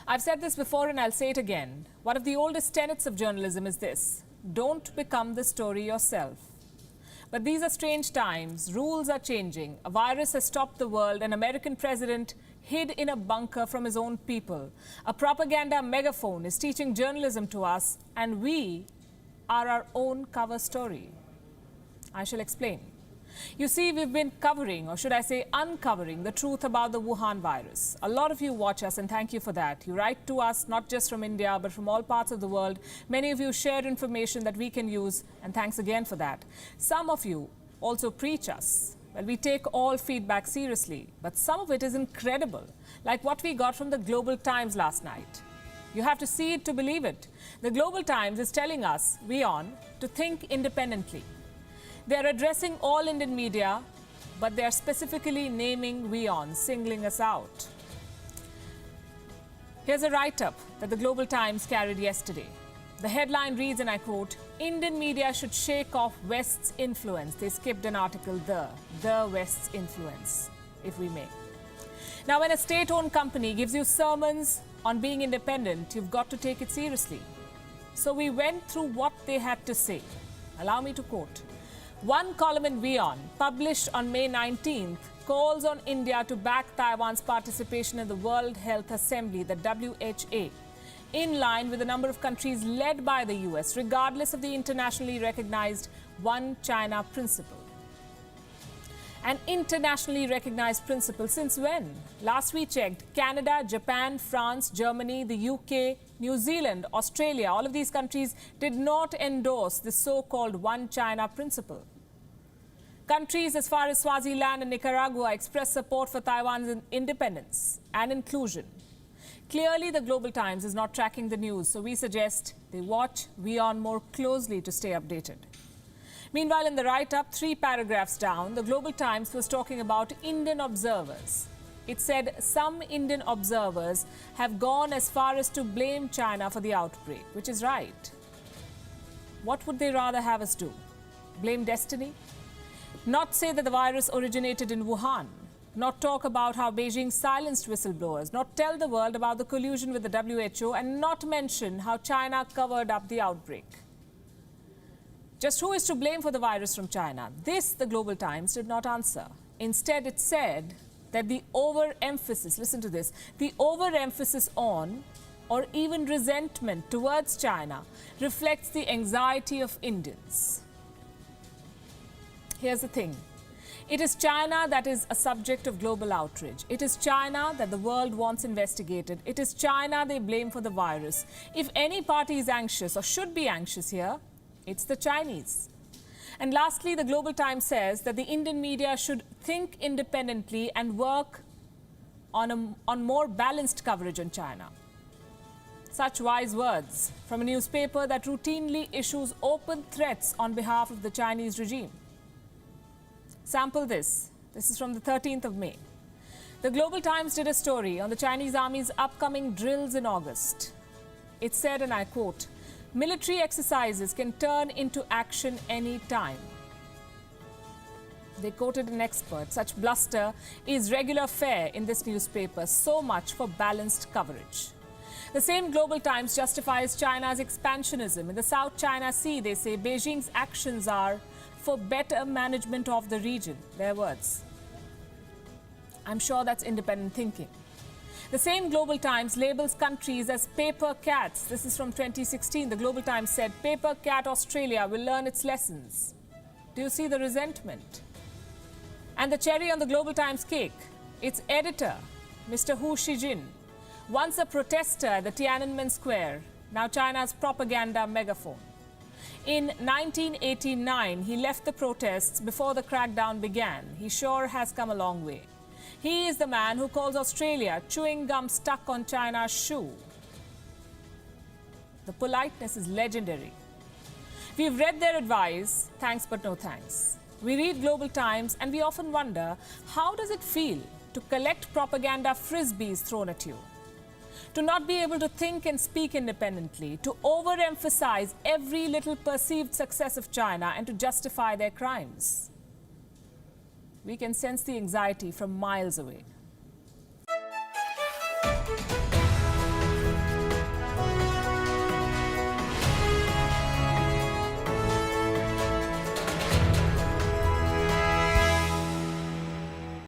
I've said this before and I'll say it again. One of the oldest tenets of journalism is this: don't become the story yourself. But these are strange times. Rules are changing. A virus has stopped the world. An American president hid in a bunker from his own people. A propaganda megaphone is teaching journalism to us, and we are our own cover story. I shall explain. You see, we've been covering, or should I say uncovering, the truth about the Wuhan virus. A lot of you watch us, and thank you for that. You write to us, not just from India, but from all parts of the world. Many of you share information that we can use, and thanks again for that. Some of you also preach us. Well, we take all feedback seriously, but some of it is incredible, like what we got from the Global Times last night. You have to see it to believe it. The Global Times is telling us, Wion, to think independently. They are addressing all Indian media, but they are specifically naming Wion, singling us out. Here's a write-up that the Global Times carried yesterday. The headline reads, and I quote, "Indian media should shake off West's influence." They skipped an article, the West's influence, if we may. Now, when a state-owned company gives you sermons on being independent, you've got to take it seriously. So we went through what they had to say. Allow me to quote. One column in Wion, published on May 19th, calls on India to back Taiwan's participation in the World Health Assembly, the WHO, in line with the number of countries led by the US, regardless of the internationally recognized One China principle. An internationally recognized principle since when? Last we checked, Canada, Japan, France, Germany, the UK, New Zealand, Australia, all of these countries did not endorse the so-called One China principle. Countries as far as Swaziland and Nicaragua expressed support for Taiwan's independence and inclusion. Clearly, the Global Times is not tracking the news, so we suggest they watch Wion more closely to stay updated. Meanwhile, in the write-up, 3 paragraphs down, the Global Times was talking about Indian observers. It said some Indian observers have gone as far as to blame China for the outbreak, which is right. What would they rather have us do? Blame destiny? Not say that the virus originated in Wuhan? Not talk about how Beijing silenced whistleblowers? Not tell the world about the collusion with the WHO? And not mention how China covered up the outbreak? Just who is to blame for the virus from China? This, the Global Times did not answer. Instead, it said that the overemphasis, listen to this, the overemphasis on or even resentment towards China reflects the anxiety of Indians. Here's the thing. It is China that is a subject of global outrage. It is China that the world wants investigated. It is China they blame for the virus. If any party is anxious or should be anxious here, it's the Chinese. And lastly, the Global Times says that the Indian media should think independently and work on more balanced coverage on China. Such wise words from a newspaper that routinely issues open threats on behalf of the Chinese regime. Sample this. This is from the 13th of May. The Global Times did a story on the Chinese Army's upcoming drills in August. It said, and I quote, "Military exercises can turn into action any time." They quoted an expert. Such bluster is regular fare in this newspaper. So much for balanced coverage. The same Global Times justifies China's expansionism. In the South China Sea, they say Beijing's actions are for better management of the region. Their words. I'm sure that's independent thinking. The same Global Times labels countries as paper cats. This is from 2016. The Global Times said, "Paper cat Australia will learn its lessons." Do you see the resentment? And the cherry on the Global Times cake, its editor, Mr. Hu Xijin, once a protester at the Tiananmen Square, now China's propaganda megaphone. In 1989, he left the protests before the crackdown began. He sure has come a long way. He is the man who calls Australia chewing gum stuck on China's shoe. The politeness is legendary. We've read their advice, thanks but no thanks. We read Global Times and we often wonder, how does it feel to collect propaganda frisbees thrown at you? To not be able to think and speak independently, to overemphasize every little perceived success of China and to justify their crimes. We can sense the anxiety from miles away.